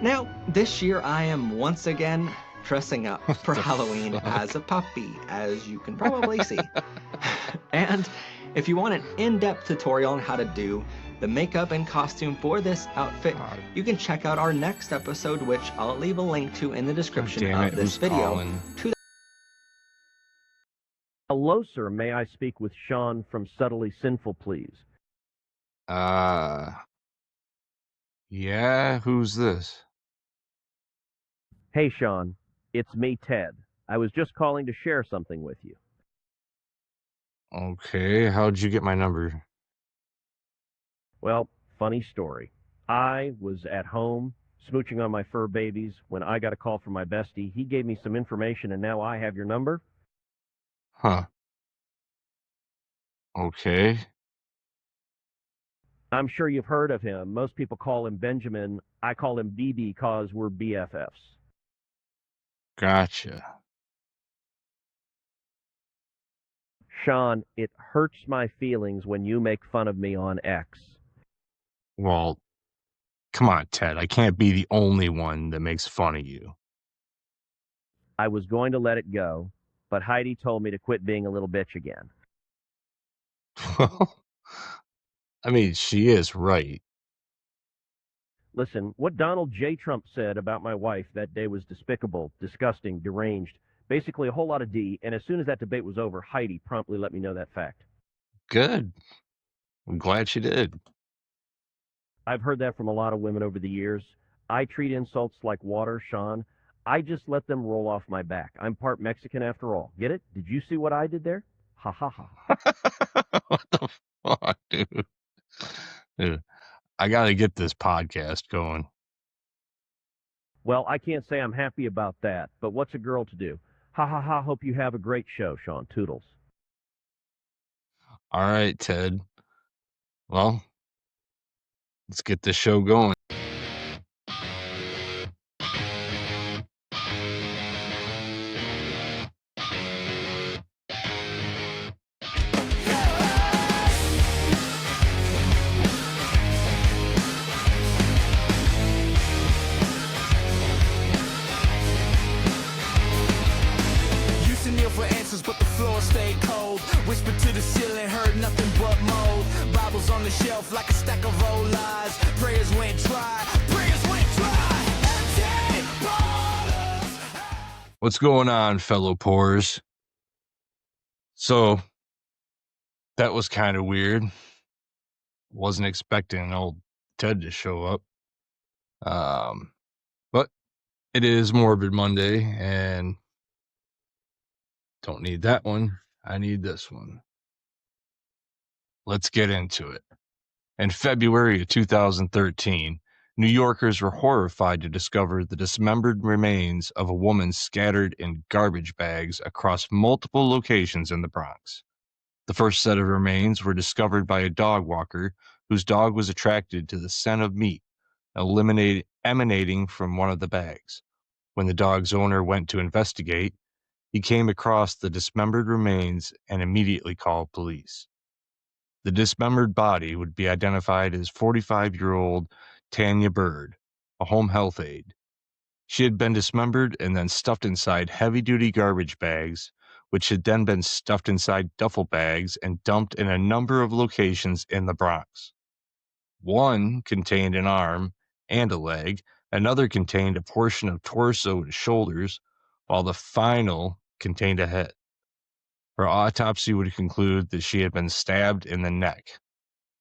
Now, this year I am once again dressing up What for the Halloween fuck? as a puppy, as you can probably see. And if you want an in-depth tutorial on how to do the makeup and costume for this outfit, God. you can check out our next episode, which I'll leave a link to in the God description damn it, of this who's video. calling? Hello, sir. May I speak with Sean from Subtly Sinful, please? Yeah, who's this? Hey, Sean. It's me, Ted. I was just calling to share something with you. Okay, how'd you get my number? Well, funny story. I was at home smooching on my fur babies when I got a call from my bestie. He gave me some information, and now I have your number. Huh. Okay. I'm sure you've heard of him. Most people call him Benjamin. I call him BB because we're BFFs. Gotcha. Sean, it hurts my feelings when you make fun of me on X. Well, come on, Ted. I can't be the only one that makes fun of you. I was going to let it go, but Heidi told me to quit being a little bitch again. Well, I mean, she is right. Listen, what Donald J. Trump said about my wife that day was despicable, disgusting, deranged, basically a whole lot of D, and as soon as that debate was over, Heidi promptly let me know that fact. Good. I'm glad she did. I've heard that from a lot of women over the years. I treat insults like water, Sean. I just let them roll off my back. I'm part Mexican after all. Get it? Did you see what I did there? Ha ha ha. What the fuck, dude? Dude, I gotta get this podcast going. Well, I can't say I'm happy about that, but what's a girl to do? Ha ha ha. Hope you have a great show, Sean. Toodles. All right, Ted. Well, let's get this show going. Used to kneel for answers, but the floor stayed cold. Whispered to the ceiling, heard nothing but mold. Bibles on the shelf like a stack of old lies. Prayers went dry. Prayers went dry. Empty bottles. What's going on, fellow P.O.O.R.S? So, that was kind of weird. Wasn't expecting old Ted to show up. But it is Morbid Monday, and don't need that one. I need this one. Let's get into it. In February of 2013, New Yorkers were horrified to discover the dismembered remains of a woman scattered in garbage bags across multiple locations in the Bronx. The first set of remains were discovered by a dog walker whose dog was attracted to the scent of meat emanating from one of the bags. When the dog's owner went to investigate, he came across the dismembered remains and immediately called police. The dismembered body would be identified as 45-year-old Tanya Bird, a home health aide. She had been dismembered and then stuffed inside heavy-duty garbage bags, which had then been stuffed inside duffel bags and dumped in a number of locations in the Bronx. One contained an arm and a leg, another contained a portion of torso and shoulders, while the final contained a head. Her autopsy would conclude that she had been stabbed in the neck.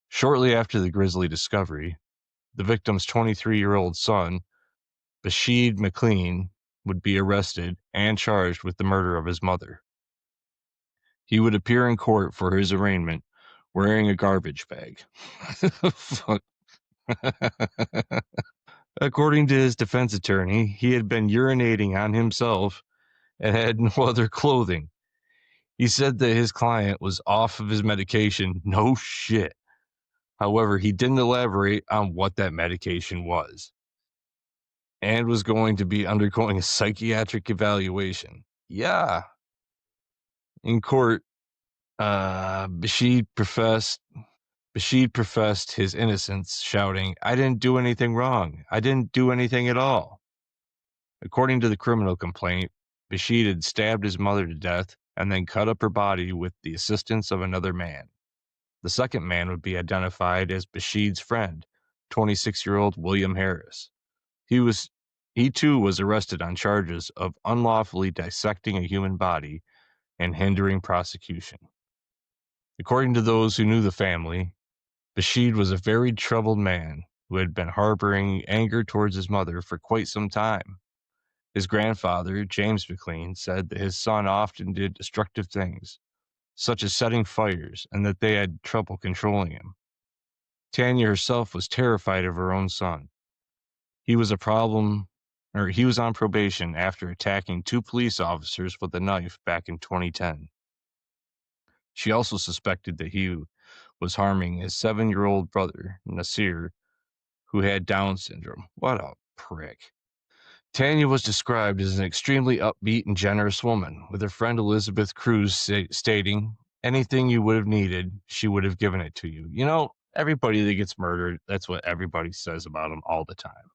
Shortly after the grisly discovery, the victim's 23-year-old son, Bashid McLean, would be arrested and charged with the murder of his mother. He would appear in court for his arraignment wearing a garbage bag. Fuck. According to his defense attorney, he had been urinating on himself and had no other clothing. He said that his client was off of his medication. No shit. However, he didn't elaborate on what that medication was and was going to be undergoing a psychiatric evaluation. Yeah. In court, Bashid Bashid professed his innocence, shouting, "I didn't do anything wrong. I didn't do anything at all." According to the criminal complaint, Bashid had stabbed his mother to death and then cut up her body with the assistance of another man. The second man would be identified as Bashid's friend, 26-year-old William Harris. He too was arrested on charges of unlawfully dissecting a human body and hindering prosecution. According to those who knew the family, Bashid was a very troubled man who had been harboring anger towards his mother for quite some time. His grandfather, James McLean, said that his son often did destructive things, such as setting fires, and that they had trouble controlling him. Tanya herself was terrified of her own son. He was on probation after attacking 2 police officers with a knife back in 2010. She also suspected that he was harming his 7-year-old brother, Nasir, who had Down syndrome. What a prick. Tanya was described as an extremely upbeat and generous woman, with her friend Elizabeth Cruz stating, "Anything you would have needed, she would have given it to you." You know, everybody that gets murdered, that's what everybody says about them all the time.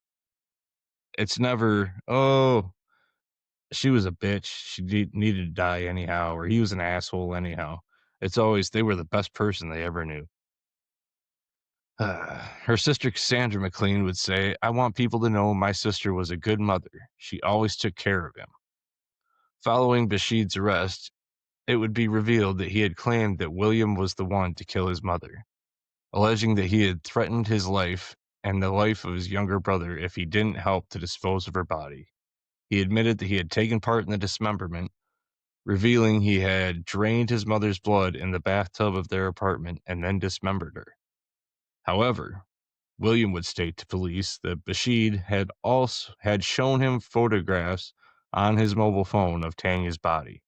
It's never, "Oh, she was a bitch. She needed to die anyhow," or "he was an asshole anyhow." It's always, they were the best person they ever knew. Her sister Cassandra McLean would say, "I want people to know my sister was a good mother. She always took care of him." Following Bashid's arrest, it would be revealed that he had claimed that William was the one to kill his mother, alleging that he had threatened his life and the life of his younger brother if he didn't help to dispose of her body. He admitted that he had taken part in the dismemberment, revealing he had drained his mother's blood in the bathtub of their apartment and then dismembered her. However, William would state to police that Bashid had shown him photographs on his mobile phone of Tanya's body.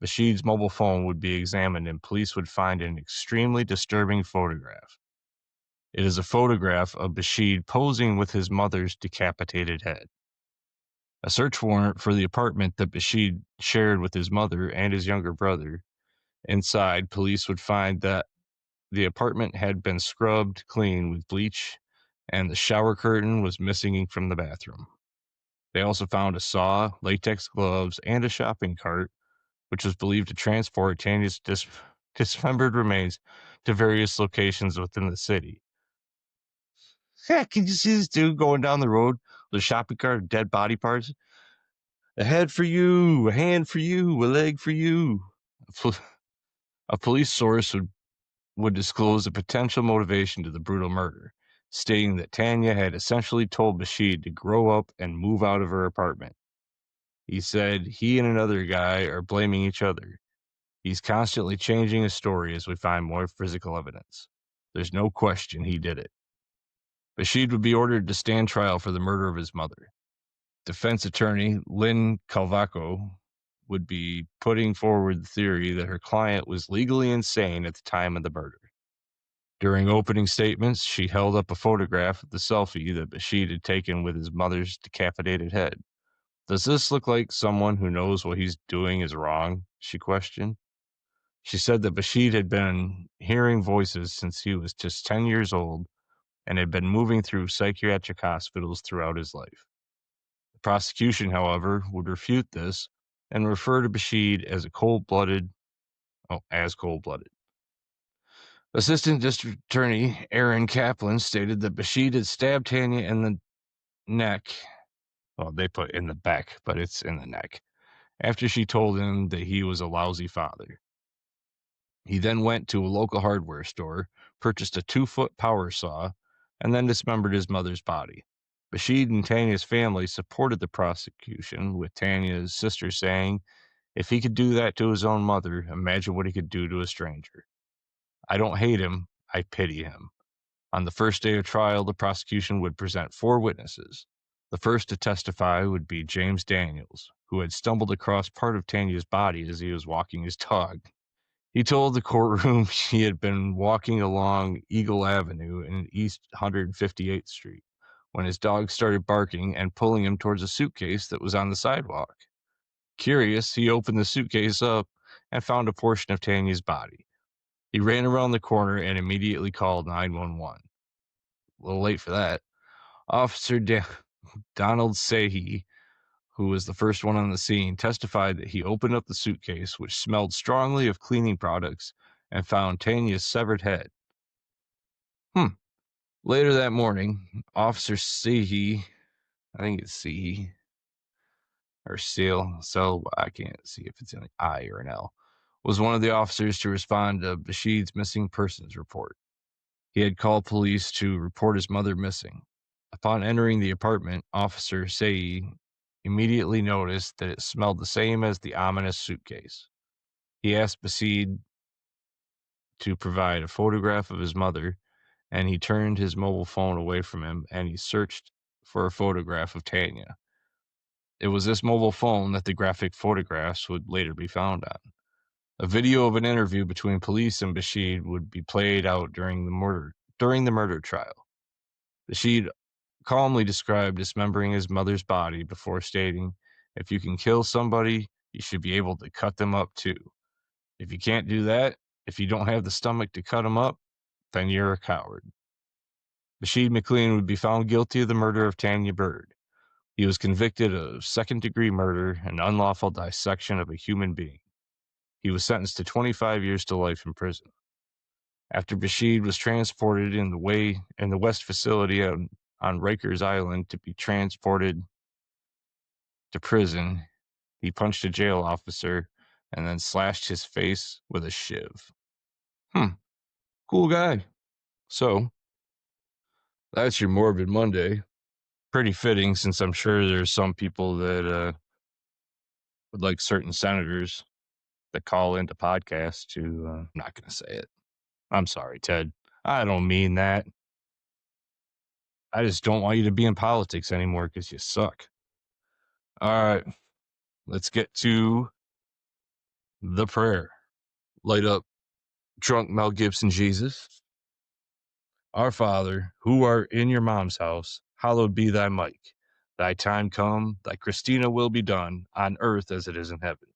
Bashid's mobile phone would be examined and police would find an extremely disturbing photograph. It is a photograph of Bashid posing with his mother's decapitated head. A search warrant for the apartment that Bashid shared with his mother and his younger brother. Inside, police would find that the apartment had been scrubbed clean with bleach, and the shower curtain was missing from the bathroom. They also found a saw, latex gloves, and a shopping cart, which was believed to transport Tanya's dismembered remains to various locations within the city. Yeah, can you see this dude going down the road with a shopping cart of dead body parts? A head for you, a hand for you, a leg for you. A police source would disclose a potential motivation to the brutal murder, stating that Tanya had essentially told Bashid to grow up and move out of her apartment. He said he and another guy are blaming each other. He's constantly changing his story as we find more physical evidence. There's no question he did it. Bashid would be ordered to stand trial for the murder of his mother. Defense attorney Lynn Calvaco would be putting forward the theory that her client was legally insane at the time of the murder. During opening statements, she held up a photograph of the selfie that Bashid had taken with his mother's decapitated head. "Does this look like someone who knows what he's doing is wrong?" she questioned. She said that Bashid had been hearing voices since he was just 10 years old and had been moving through psychiatric hospitals throughout his life. The prosecution, however, would refute this and refer to Bashid as cold-blooded. Assistant District Attorney Aaron Kaplan stated that Bashid had stabbed Tanya in the neck. Well, they put in the back, but it's in the neck, after she told him that he was a lousy father. He then went to a local hardware store, purchased a 2-foot power saw, and then dismembered his mother's body. Bashid and Tanya's family supported the prosecution, with Tanya's sister saying, "If he could do that to his own mother, imagine what he could do to a stranger. I don't hate him, I pity him." On the first day of trial, the prosecution would present 4 witnesses. The first to testify would be James Daniels, who had stumbled across part of Tanya's body as he was walking his dog. He told the courtroom he had been walking along Eagle Avenue in East 158th Street when his dog started barking and pulling him towards a suitcase that was on the sidewalk. Curious, he opened the suitcase up and found a portion of Tanya's body. He ran around the corner and immediately called 911. A little late for that. Officer Donald Sahi, who was the first one on the scene, testified that he opened up the suitcase, which smelled strongly of cleaning products, and found Tanya's severed head. Later that morning, Officer Sahi, I think it's Sahi, or Seal, so I can't see if it's an I or an L, was one of the officers to respond to Bashid's missing persons report. He had called police to report his mother missing. Upon entering the apartment, Officer Sahi immediately noticed that it smelled the same as the ominous suitcase. He asked Bashid to provide a photograph of his mother, and he turned his mobile phone away from him and he searched for a photograph of Tanya. It was this mobile phone that the graphic photographs would later be found on. A video of an interview between police and Bashid would be played out during the murder trial. Bashid calmly described dismembering his mother's body before stating, "If you can kill somebody, you should be able to cut them up too. If you can't do that, if you don't have the stomach to cut them up, then you're a coward." Bashid McLean would be found guilty of the murder of Tanya Bird. He was convicted of second-degree murder and unlawful dissection of a human being. He was sentenced to 25 years to life in prison. After Bashid was transported in the West facility on Rikers Island to be transported to prison, he punched a jail officer and then slashed his face with a shiv. Cool guy. So, that's your Morbid Monday. Pretty fitting, since I'm sure there's some people that would like certain senators that call into podcasts to, I'm not going to say it. I'm sorry, Ted. I don't mean that. I just don't want you to be in politics anymore because you suck. All right, let's get to the prayer. Light up drunk Mel Gibson Jesus. Our Father, who art in your mom's house, hallowed be thy mic. Thy time come, thy Christina will be done, on earth as it is in heaven.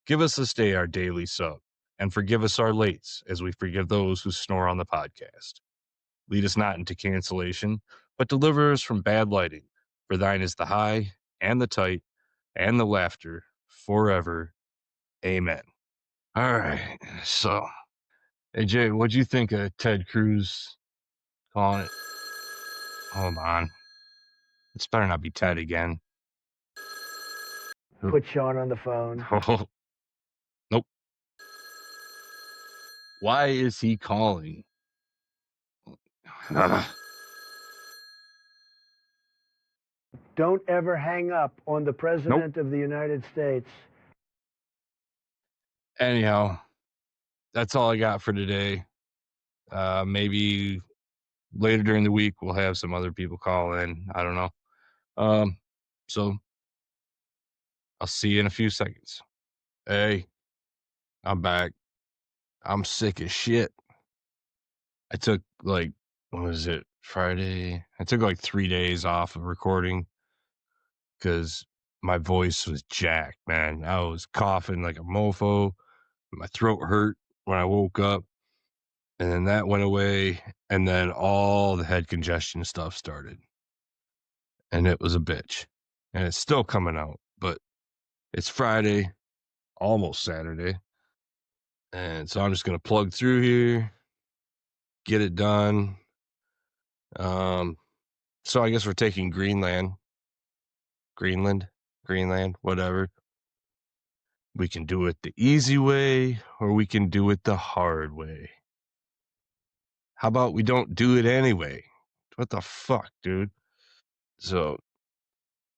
Give us this day our daily sub, and forgive us our lates, as we forgive those who snore on the podcast. Lead us not into cancellation, but deliver us from bad lighting. For thine is the high, and the tight, and the laughter, forever. Amen. All right, so, hey Jay, what'd you think of Ted Cruz calling it? Hold on. This better not be Ted again. Put Sean on the phone. Oh, nope. Why is he calling? Don't ever hang up on the President of the United States. Anyhow, that's all I got for today. Maybe later during the week we'll have some other people call in. I don't know. So I'll see you in a few seconds. Hey, I'm back. I'm sick as shit. I took what was it, Friday? I took 3 days off of recording because my voice was jacked, man. I was coughing like a mofo. My throat hurt when I woke up. And then that went away. And then all the head congestion stuff started. And it was a bitch. And it's still coming out. But it's Friday, almost Saturday. And so I'm just going to plug through here, get it done. So I guess we're taking Greenland, whatever. We can do it the easy way, or we can do it the hard way. How about we don't do it anyway? What the fuck, dude? So,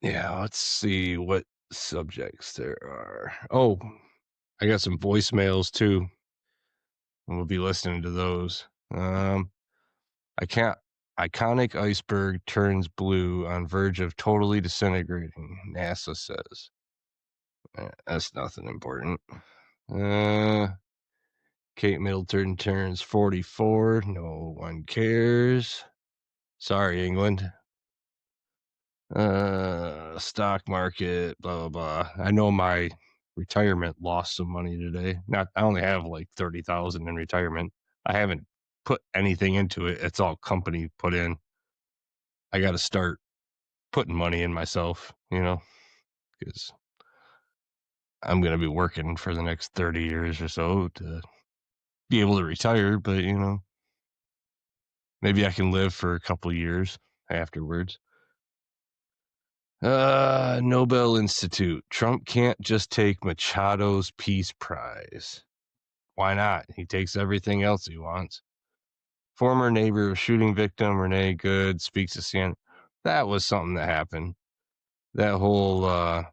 yeah, let's see what subjects there are. Oh, I got some voicemails too. And we'll be listening to those. Iconic iceberg turns blue on verge of totally disintegrating, NASA says. That's nothing important. Kate Middleton turns 44. No one cares. Sorry, England. Stock market, blah, blah, blah. I know my retirement lost some money today. I only have like 30,000 in retirement. I haven't put anything into it. It's all company put in. I got to start putting money in myself, because I'm going to be working for the next 30 years or so to be able to retire. But, maybe I can live for a couple years afterwards. Nobel Institute. Trump can't just take Machado's Peace Prize. Why not? He takes everything else he wants. Former neighbor of shooting victim Renee Good speaks to CNN. That was something that happened. That whole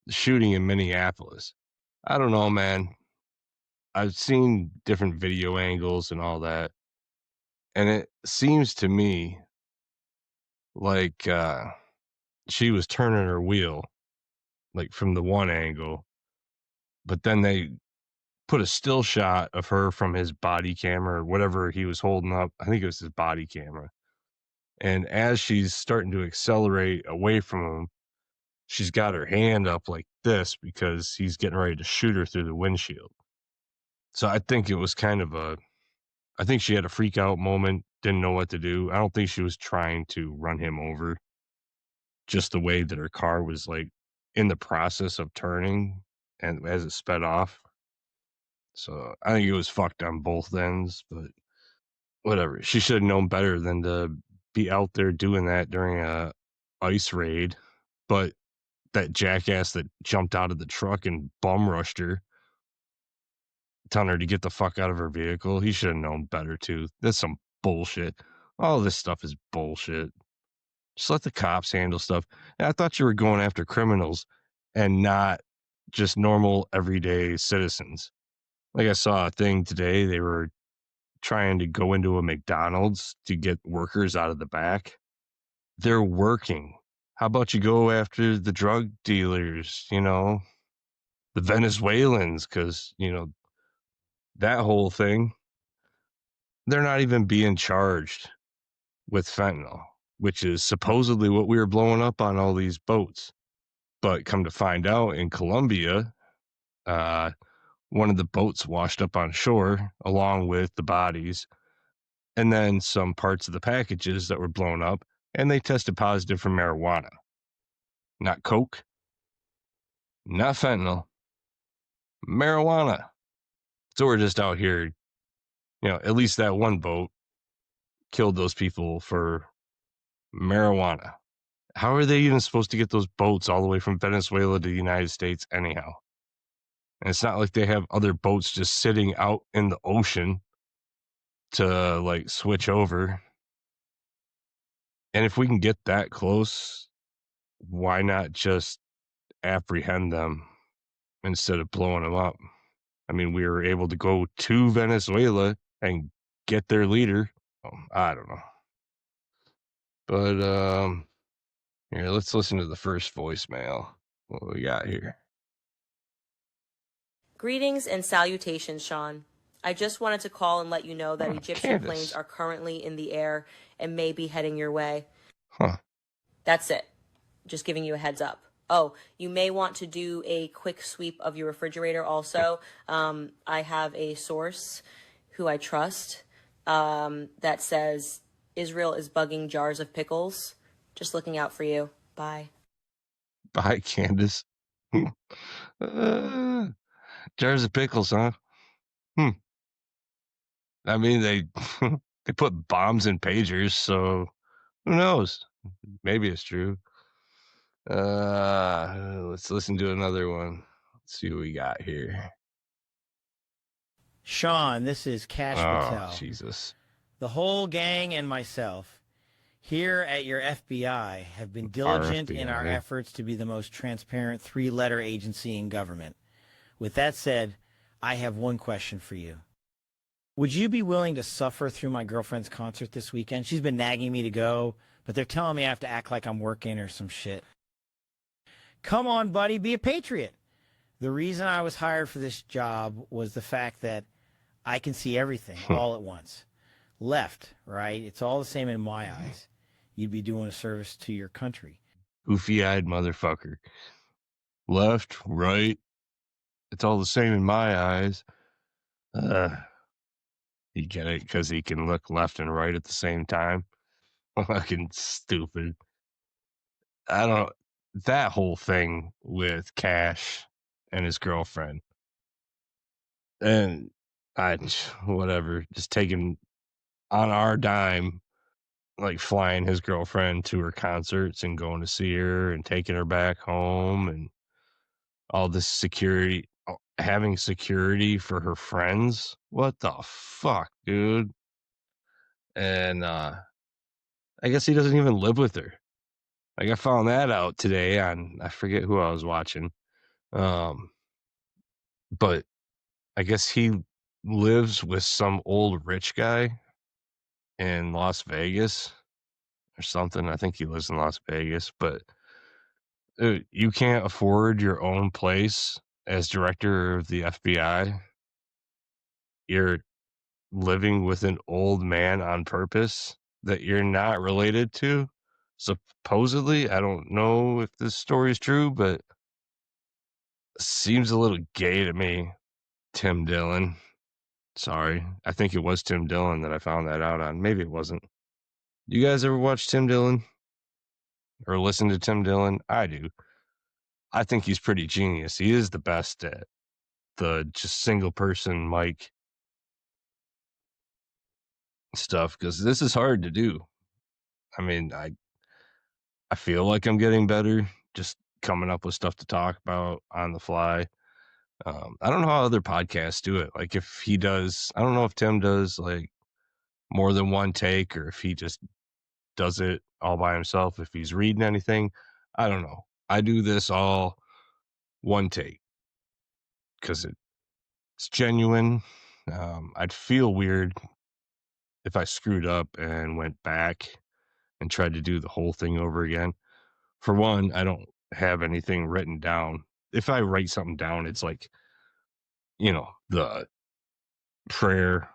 shooting in Minneapolis. I don't know, man. I've seen different video angles and all that. And it seems to me like she was turning her wheel, like from the one angle. But then they put a still shot of her from his body camera or whatever he was holding up. I think it was his body camera. And as she's starting to accelerate away from him, she's got her hand up like this because he's getting ready to shoot her through the windshield. So I think it was I think she had a freak out moment, didn't know what to do. I don't think she was trying to run him over. Just the way that her car was like in the process of turning and as it sped off. So I think it was fucked on both ends, but whatever. She should have known better than to be out there doing that during a ICE raid. But that jackass that jumped out of the truck and bum rushed her, telling her to get the fuck out of her vehicle, he should have known better too. That's some bullshit. All this stuff is bullshit. Just let the cops handle stuff. And I thought you were going after criminals and not just normal everyday citizens. Like I saw a thing today, they were trying to go into a McDonald's to get workers out of the back. They're working. How about you go after the drug dealers, the Venezuelans, because, that whole thing, they're not even being charged with fentanyl, which is supposedly what we were blowing up on all these boats. But come to find out, in Colombia, one of the boats washed up on shore along with the bodies, and then some parts of the packages that were blown up, and they tested positive for marijuana. Not coke, not fentanyl, marijuana. So we're just out here, at least that one boat killed those people for marijuana. How are they even supposed to get those boats all the way from Venezuela to the United States anyhow? And it's not like they have other boats just sitting out in the ocean to like switch over. And if we can get that close, why not just apprehend them instead of blowing them up? I mean, we were able to go to Venezuela and get their leader. I don't know. But here, let's listen to the first voicemail. What we got here? Greetings and salutations, Sean. I just wanted to call and let you know that Egyptian planes are currently in the air and may be heading your way. Huh. That's it. Just giving you a heads up. Oh, you may want to do a quick sweep of your refrigerator also. I have a source who I trust that says Israel is bugging jars of pickles. Just looking out for you. Bye. Bye, Candace. Jars of pickles, huh? I mean, they they put bombs in pagers, so who knows? Maybe it's true. Let's listen to another one. Let's see what we got here. Sean, this is Cash Patel. Jesus. The whole gang and myself here at your FBI have been diligent in our efforts to be the most transparent three-letter agency in government. With that said, I have one question for you. Would you be willing to suffer through my girlfriend's concert this weekend? She's been nagging me to go, but they're telling me I have to act like I'm working or some shit. Come on, buddy, be a patriot. The reason I was hired for this job was the fact that I can see everything all at once. Left, right? It's all the same in my eyes. You'd be doing a service to your country. Goofy-eyed motherfucker. Left, right, It's all the same in my eyes. You get it? Because he can look left and right at the same time. Fucking stupid. I don't. That whole thing with Cash and his girlfriend, and whatever, just taking on our dime, like flying his girlfriend to her concerts and going to see her and taking her back home and all this security, having security for her friends. What the fuck, dude? And I guess he doesn't even live with her. Like I found that out today on, I forget who I was watching. But I guess he lives with some old rich guy in Las Vegas or something. I think he lives in Las Vegas, but you can't afford your own place as director of the FBI. You're living with an old man on purpose that you're not related to. Supposedly, I don't know if this story is true, but seems a little gay to me. Tim Dillon. Sorry. I think it was Tim Dillon that I found that out on. Maybe it wasn't. You guys ever watch Tim Dillon or listen to Tim Dillon? I do. I think he's pretty genius. He is the best at the just single person mic stuff because this is hard to do. I mean, I feel like I'm getting better just coming up with stuff to talk about on the fly. I don't know how other podcasts do it. Like if he does, I don't know if Tim does like more than one take or if he just does it all by himself. If he's reading anything, I don't know. I do this all one take because it's genuine. I'd feel weird if I screwed up and went back and tried to do the whole thing over again. For one, I don't have anything written down. If I write something down, it's like, the prayer,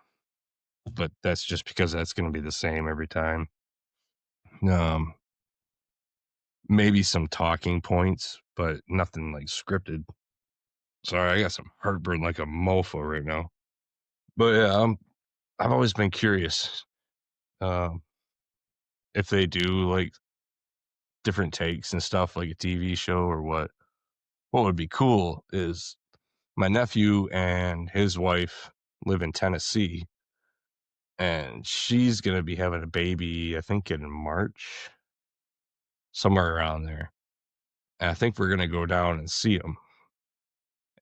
but that's just because that's going to be the same every time. Maybe some talking points, but nothing like scripted. Sorry, I got some heartburn like a mofo right now. But yeah, I've always been curious if they do like different takes and stuff like a TV show or what. What would be cool is my nephew and his wife live in Tennessee, and she's gonna be having a baby, I think in March, somewhere around there. And I think we're gonna go down and see them.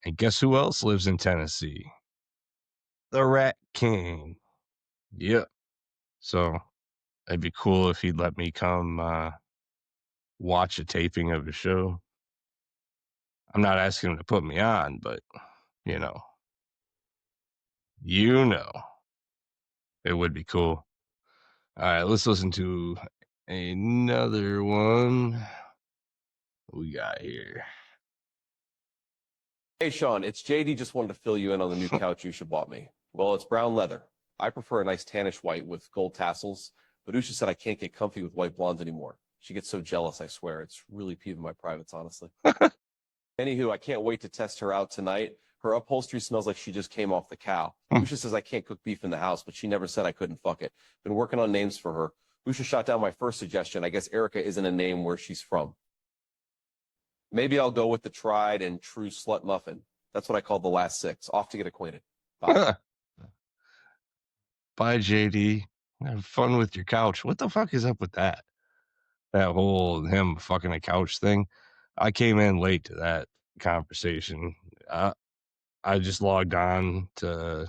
And guess who else lives in Tennessee? The Rat King. Yep. So it'd be cool if he'd let me come watch a taping of the show. I'm not asking him to put me on, but you know, it would be cool. All right, let's listen to another one. What we got here? Hey, Sean, it's JD. Just wanted to fill you in on the new couch you should bought me. Well, it's brown leather. I prefer a nice tannish white with gold tassels, but Usha said I can't get comfy with white blondes anymore. She gets so jealous, I swear. It's really peeving my privates, honestly. Anywho, I can't wait to test her out tonight. Her upholstery smells like she just came off the cow. Usha says I can't cook beef in the house, but she never said I couldn't fuck it. Been working on names for her. Usha shot down my first suggestion. I guess Erica isn't a name where she's from. Maybe I'll go with the tried and true slut muffin. That's what I call the last six. Off to get acquainted. Bye. Bye, JD. Have fun with your couch. What the fuck is up with that? That whole him fucking a couch thing. I came in late to that conversation. I just logged on to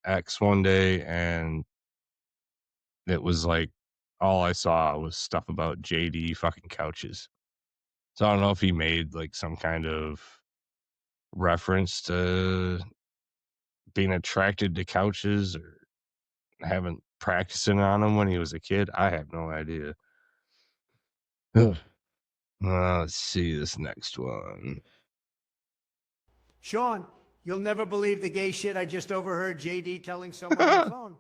X one day and it was like all I saw was stuff about JD fucking couches. So I don't know if he made like some kind of reference to being attracted to couches or having practicing on them when he was a kid. I have no idea. Let's see this next one. Sean, you'll never believe the gay shit I just overheard JD telling someone on the phone.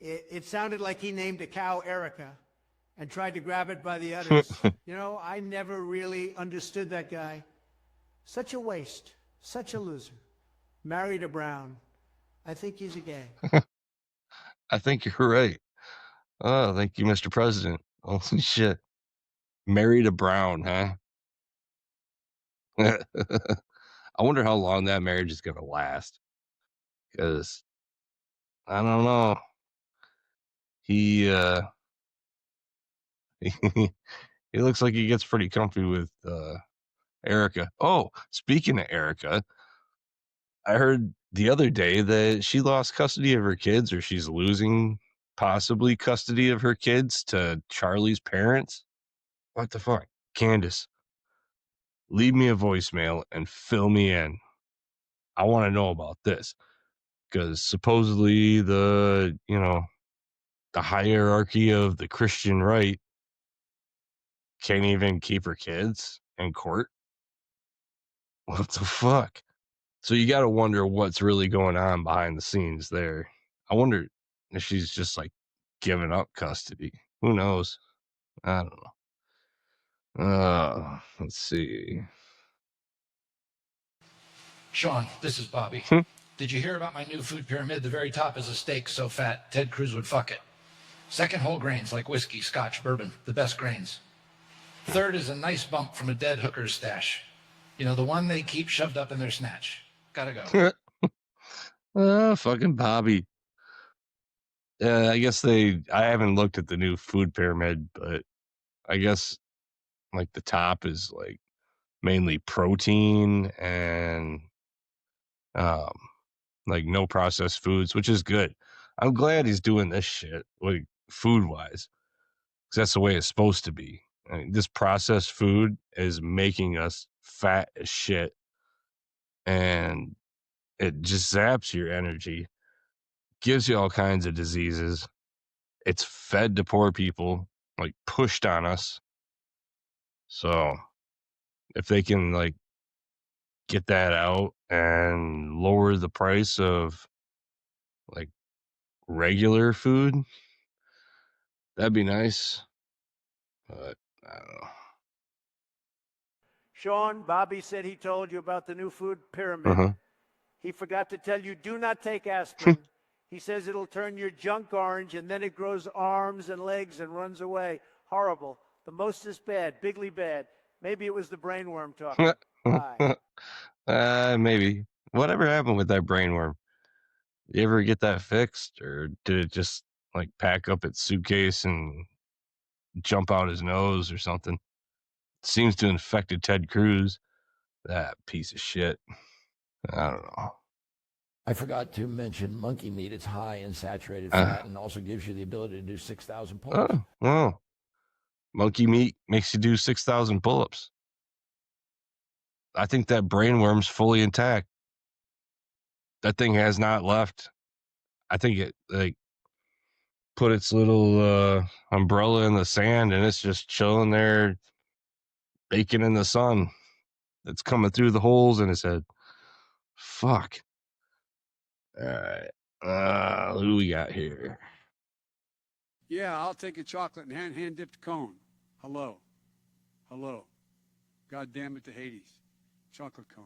It sounded like he named a cow Erica and tried to grab it by the udders. I never really understood that guy. Such a waste. Such a loser. Married a Brown. I think he's a gay. I think you're right. Oh, thank you, Mr. President. Holy shit. Married a Brown, huh? I wonder how long that marriage is going to last. Because, I don't know. He, he looks like he gets pretty comfy with, Erica. Oh, speaking of Erica, I heard the other day that she lost custody of her kids, or she's losing possibly custody of her kids to Charlie's parents. What the fuck? Candace, leave me a voicemail and fill me in. I want to know about this, because supposedly the hierarchy of the Christian right can't even keep her kids in court. What the fuck? So you got to wonder what's really going on behind the scenes there. I wonder if she's just like giving up custody. Who knows? I don't know. Let's see. Sean, this is Bobby. Did you hear about my new food pyramid? The very top is a steak so fat Ted Cruz would fuck it. Second, whole grains like whiskey, scotch, bourbon, the best grains. Third is a nice bump from a dead hooker's stash. You know, the one they keep shoved up in their snatch. Gotta go. Fucking Bobby. I guess I haven't looked at the new food pyramid, but I guess like the top is like mainly protein and like no processed foods, which is good. I'm glad he's doing this shit, like food wise, because that's the way it's supposed to be. I mean, this processed food is making us fat as shit, and it just zaps your energy, gives you all kinds of diseases. It's fed to poor people, like pushed on us. So if they can like get that out and lower the price of like regular food, that'd be nice. But I don't know. Sean, Bobby said he told you about the new food pyramid. He forgot to tell you, do not take aspirin. He says it'll turn your junk orange, and then it grows arms and legs and runs away. Horrible. The most is bad, bigly bad. Maybe it was the brainworm talking. Bye. Maybe. Whatever happened with that brainworm? You ever get that fixed, or did it just like pack up its suitcase and jump out his nose or something? It seems to have infected Ted Cruz. That piece of shit. I don't know. I forgot to mention monkey meat. It's high in saturated fat and also gives you the ability to do 6,000 pull-ups. Oh, well, monkey meat makes you do 6,000 pull-ups. I think that brainworm's fully intact. That thing has not left. I think it like put its little umbrella in the sand, and it's just chilling there, baking in the sun. It's coming through the holes in his head. Fuck. All right. Who do we got here? Yeah, I'll take a chocolate and hand-dipped cone. Hello. God damn it to Hades. Chocolate cone.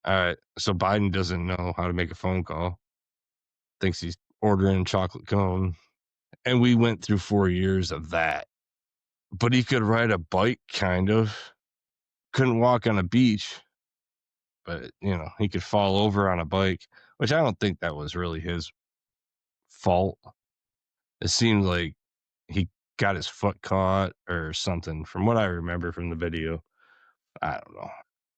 All right. So Biden doesn't know how to make a phone call. Thinks he's ordering chocolate cone. And we went through 4 years of that. But he could ride a bike, kind of. Couldn't walk on a beach. But, he could fall over on a bike, which I don't think that was really his fault. It seemed like he got his foot caught or something, from what I remember from the video. I don't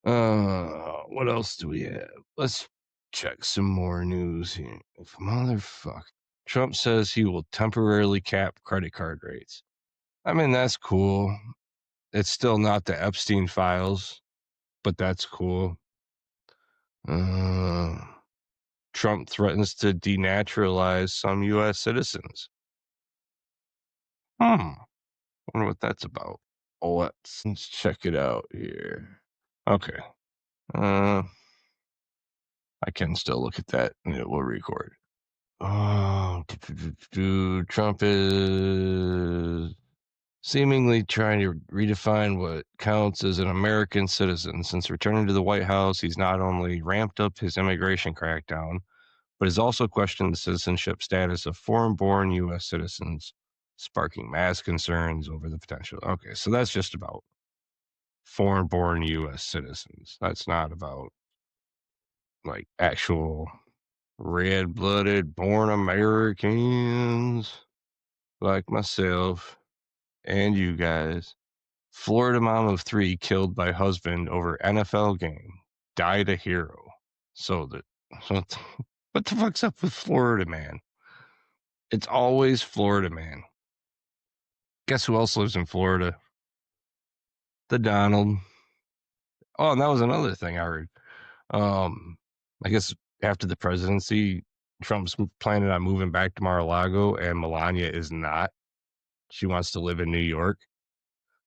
know. What else do we have? Let's check some more news here. Motherfucker. Trump says he will temporarily cap credit card rates. I mean, that's cool. It's still not the Epstein files, but that's cool. Trump threatens to denaturalize some U.S. citizens. Wonder what that's about. Let's check it out here. Okay. I can still look at that and it will record. Trump is seemingly trying to redefine what counts as an American citizen. Since returning to the White House, he's not only ramped up his immigration crackdown, but has also questioned the citizenship status of foreign-born U.S. citizens, sparking mass concerns over the potential. Okay, so that's just about foreign-born U.S. citizens. That's not about, like, actual red-blooded born Americans like myself and you guys. Florida mom of 3 killed by husband over NFL game. Died a hero. So what the fuck's up with Florida man? It's always Florida man. Guess who else lives in Florida? The Donald. Oh, and that was another thing I heard. I guess after the presidency, Trump's planning on moving back to Mar-a-Lago, and Melania is not. She wants to live in New York.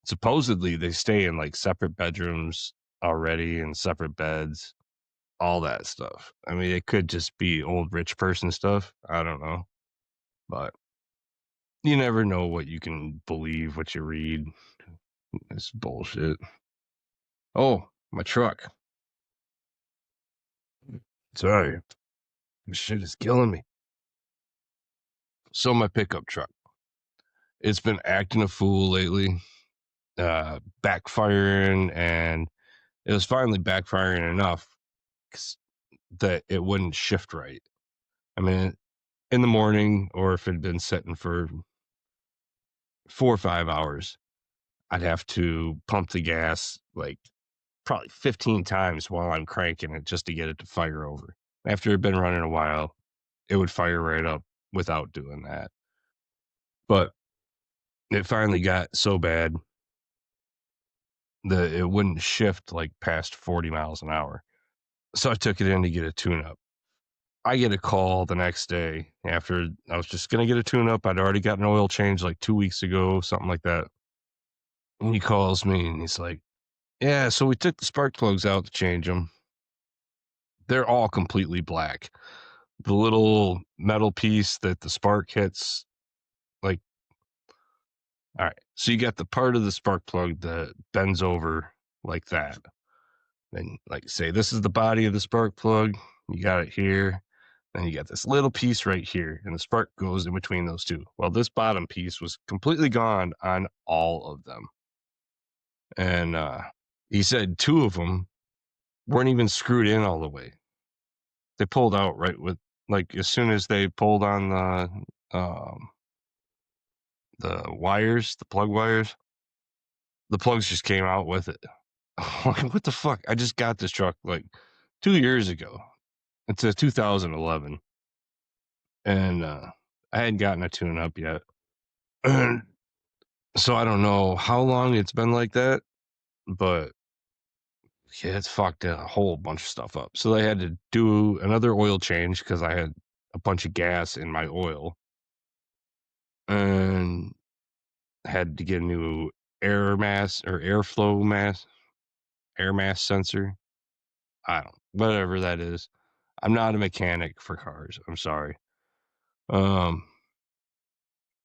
Supposedly, they stay in like separate bedrooms already and separate beds, all that stuff. I mean, it could just be old rich person stuff. I don't know. But you never know what you can believe, what you read. It's bullshit. Oh, my truck. Sorry. This shit is killing me. So my pickup truck. It's been acting a fool lately. Backfiring, and it was finally backfiring enough that it wouldn't shift right. I mean, in the morning, or if it had been sitting for 4 or 5 hours, I'd have to pump the gas like probably 15 times while I'm cranking it just to get it to fire over. After it had been running a while, it would fire right up without doing that. But it finally got so bad that it wouldn't shift like past 40 miles an hour. So I took it in to get a tune-up. I get a call the next day after I was just going to get a tune-up. I'd already got an oil change like 2 weeks ago, something like that. And he calls me and he's like, yeah, so we took the spark plugs out to change them. They're all completely black. The little metal piece that the spark hits, like, all right. So you got the part of the spark plug that bends over like that. Then, like, say, this is the body of the spark plug. You got it here. Then you got this little piece right here, and the spark goes in between those two. Well, this bottom piece was completely gone on all of them. And he said 2 of them weren't even screwed in all the way. They pulled out right with, like, as soon as they pulled on the wires, the plug wires, the plugs just came out with it. What the fuck? I just got this truck like 2 years ago. It's a 2011. And I hadn't gotten a tune up yet. So I don't know how long it's been like that, but yeah, it's fucked a whole bunch of stuff up. So they had to do another oil change because I had a bunch of gas in my oil, and had to get a new air mass or airflow mass, air mass sensor. I don't, whatever that is. I'm not a mechanic for cars. I'm sorry. Had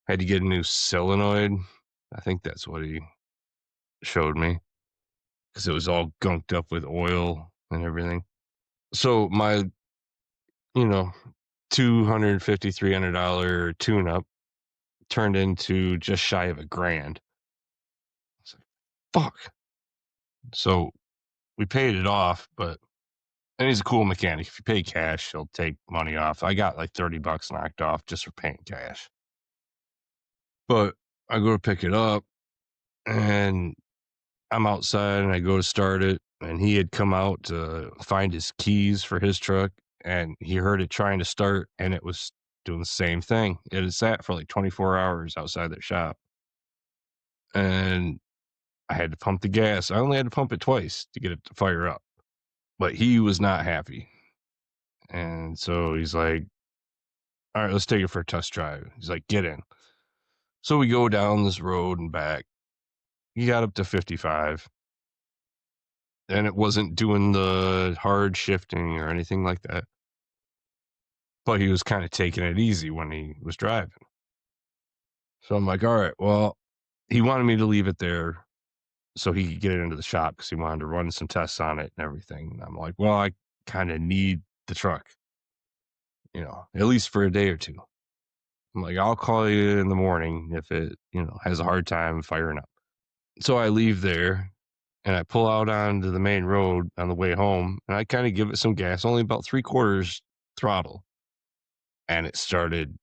to get a new solenoid. I think that's what he showed me, because it was all gunked up with oil and everything. So my, $250, $300 tune-up turned into just shy of $1,000. It's like, fuck. So we paid it off, and he's a cool mechanic. If you pay cash, he'll take money off. I got like $30 knocked off just for paying cash. But I go to pick it up, and I'm outside, and I go to start it, and he had come out to find his keys for his truck, and he heard it trying to start, and it was doing the same thing. It had sat for like 24 hours outside their shop. And I had to pump the gas. I only had to pump it twice to get it to fire up. But he was not happy. And so he's like, all right, let's take it for a test drive. He's like, get in. So we go down this road and back. He got up to 55. And it wasn't doing the hard shifting or anything like that. But he was kind of taking it easy when he was driving. So I'm like, all right, well, he wanted me to leave it there so he could get it into the shop because he wanted to run some tests on it and everything. And I'm like, well, I kind of need the truck, at least for a day or two. I'm like, I'll call you in the morning if it, has a hard time firing up. So I leave there and I pull out onto the main road on the way home and I kind of give it some gas, only about 3/4 throttle. And it started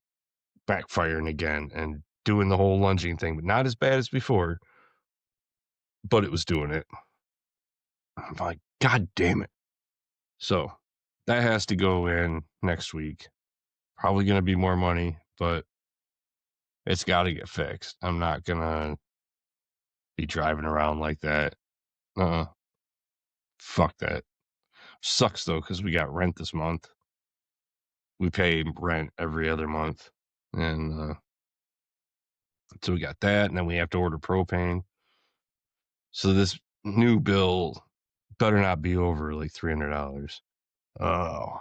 backfiring again and doing the whole lunging thing, but not as bad as before, but it was doing it. I'm like, God damn it. So that has to go in next week. Probably going to be more money, but it's got to get fixed. I'm not going to be driving around like that. Fuck that. Sucks though, because we got rent this month. We pay rent every other month. And so we got that, and then we have to order propane. So this new bill better not be over like $300. Oh,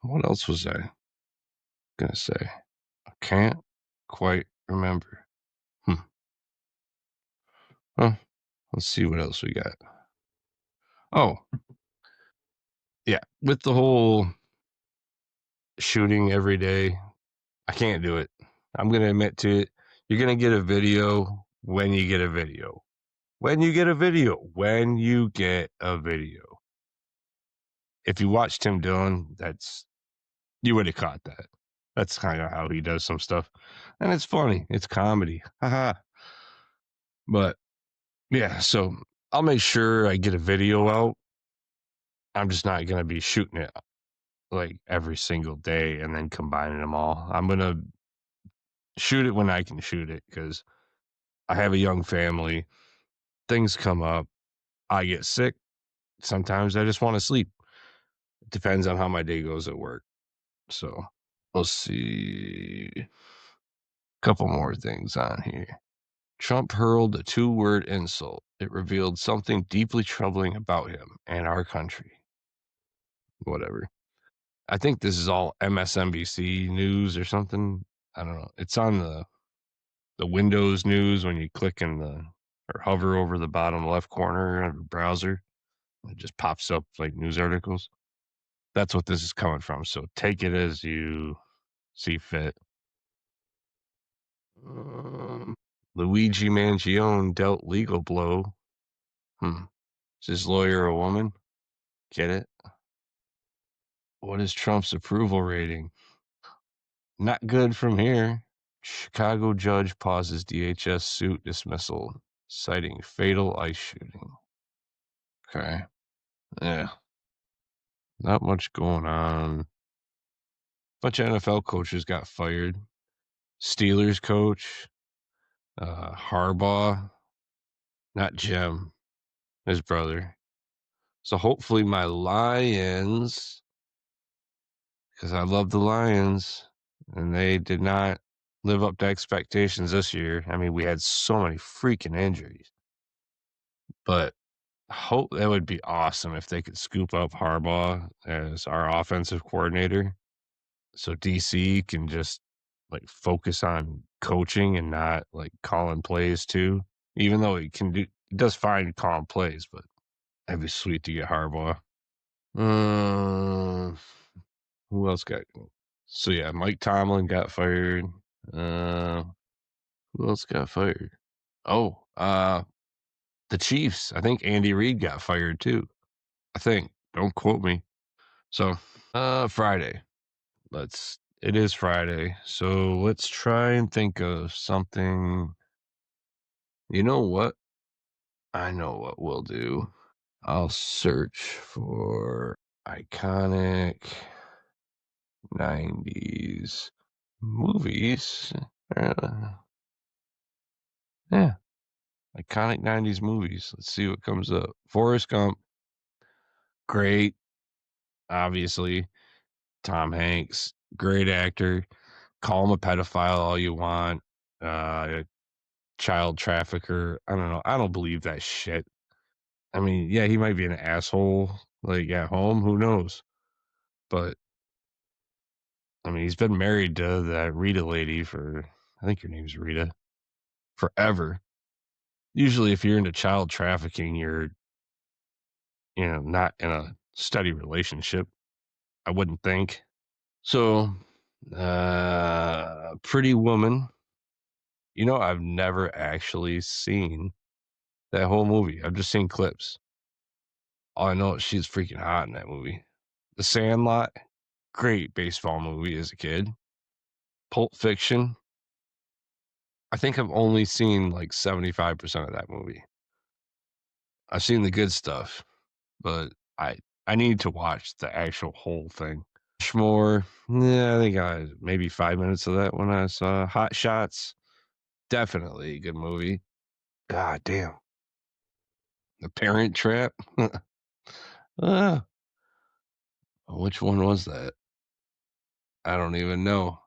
what else was I gonna say? I can't quite remember. Well, let's see what else we got. Oh, yeah, with the whole shooting every day, I can't do it. I'm gonna admit to it. You're gonna get a video when you get a video. When you get a video. When you get a video. If you watch Tim Dillon, you would have caught that. That's kind of how he does some stuff. And it's funny. It's comedy. Haha. But yeah, so I'll make sure I get a video out. I'm just not going to be shooting it like every single day and then combining them all. I'm going to shoot it when I can shoot it because I have a young family. Things come up. I get sick. Sometimes I just want to sleep. It depends on how my day goes at work. So we'll see. Couple more things on here. Trump hurled a 2-word insult. It revealed something deeply troubling about him and our country. Whatever. I think this is all MSNBC news or something. I don't know. It's on the Windows news when you click or hover over the bottom left corner of the browser. It just pops up like news articles. That's what this is coming from. So take it as you see fit. Luigi Mangione dealt legal blow. Is his lawyer a woman? Get it? What is Trump's approval rating? Not good from here. Chicago judge pauses DHS suit dismissal, citing fatal ICE shooting. Okay. Yeah. Not much going on. Bunch of NFL coaches got fired. Steelers coach, Harbaugh, not Jim, his brother. So hopefully my Lions, because I love the Lions, and they did not live up to expectations this year. I mean, we had so many freaking injuries. But hope that would be awesome if they could scoop up Harbaugh as our offensive coordinator. So DC can just like focus on coaching and not like calling plays too. Even though he does fine calling plays, but that'd be sweet to get Harbaugh. Who else got? So yeah, Mike Tomlin got fired. Who else got fired? Oh, the Chiefs. I think Andy Reid got fired too. I think. Don't quote me. So, Friday. It is Friday. So let's try and think of something. You know what? I know what we'll do. I'll search for iconic 90s movies. Yeah. Iconic 90s movies. Let's see what comes up. Forrest Gump. Great. Obviously. Tom Hanks. Great actor. Call him a pedophile all you want. Child trafficker. I don't know. I don't believe that shit. I mean, yeah, he might be an asshole, like at home. Who knows? But I mean, he's been married to that Rita lady for, I think her name's Rita, forever. Usually if you're into child trafficking, you're, not in a steady relationship, I wouldn't think. So, Pretty Woman, I've never actually seen that whole movie. I've just seen clips. All I know is she's freaking hot in that movie. The Sandlot, great baseball movie as a kid. Pulp Fiction, I think I've only seen like 75% of that movie. I've seen the good stuff, but I need to watch the actual whole thing. More, yeah, I think I maybe 5 minutes of that when I saw Hot Shots. Definitely a good movie. God damn. The Parent Trap. Which one was that? I don't even know.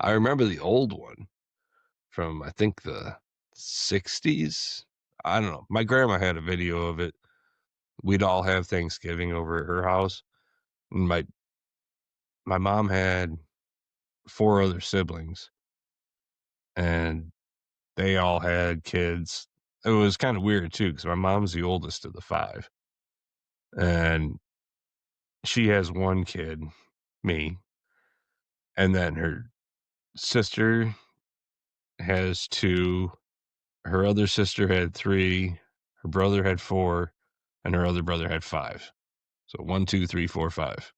I remember the old one from I think the 60s. I don't know. My grandma had a video of it. We'd all have Thanksgiving over at her house. And my mom had 4 other siblings, and they all had kids. It was kind of weird too, because my mom's the oldest of the 5, and she has 1 kid, me, and then her sister has 2. Her other sister had 3. Her brother had 4, and her other brother had 5. So 1, 2, 3, 4, 5,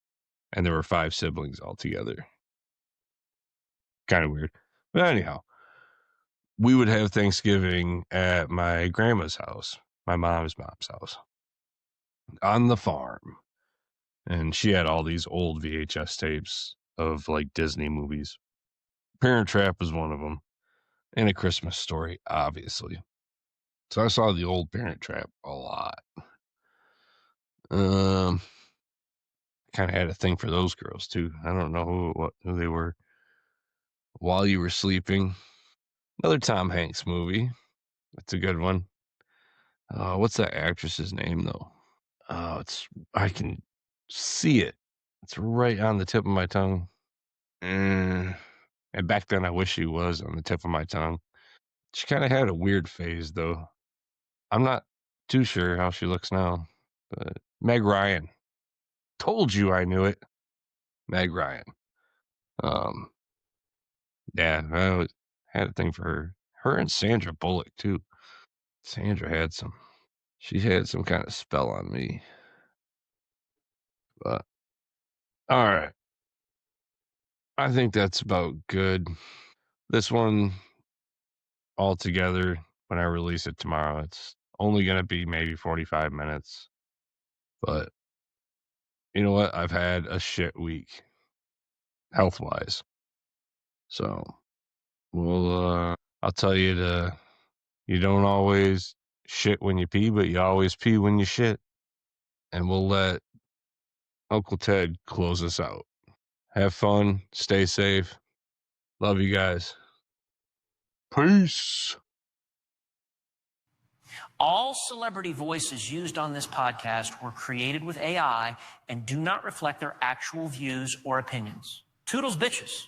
and there were 5 siblings altogether. Kind of weird, but anyhow. We would have Thanksgiving at my grandma's house, my mom's house, on the farm. And she had all these old VHS tapes of like Disney movies. Parent Trap was one of them, and A Christmas Story, obviously. So I saw the old Parent Trap a lot. Kind of had a thing for those girls too. I don't know who they were. While You Were Sleeping, another Tom Hanks movie. That's a good one. What's that actress's name though? I can see it. It's right on the tip of my tongue. And back then I wish she was on the tip of my tongue. She kind of had a weird phase though. I'm not too sure how she looks now. But Meg Ryan. Told you I knew it. Meg Ryan. Yeah, I had a thing for her. Her and Sandra Bullock too. Sandra she had some kind of spell on me. But all right. I think that's about good. This one altogether, when I release it tomorrow, it's only going to be maybe 45 minutes. But you know what? I've had a shit week, health-wise. So, I'll tell you you don't always shit when you pee, but you always pee when you shit. And we'll let Uncle Ted close us out. Have fun. Stay safe. Love you guys. Peace. All celebrity voices used on this podcast were created with AI and do not reflect their actual views or opinions. Toodles bitches.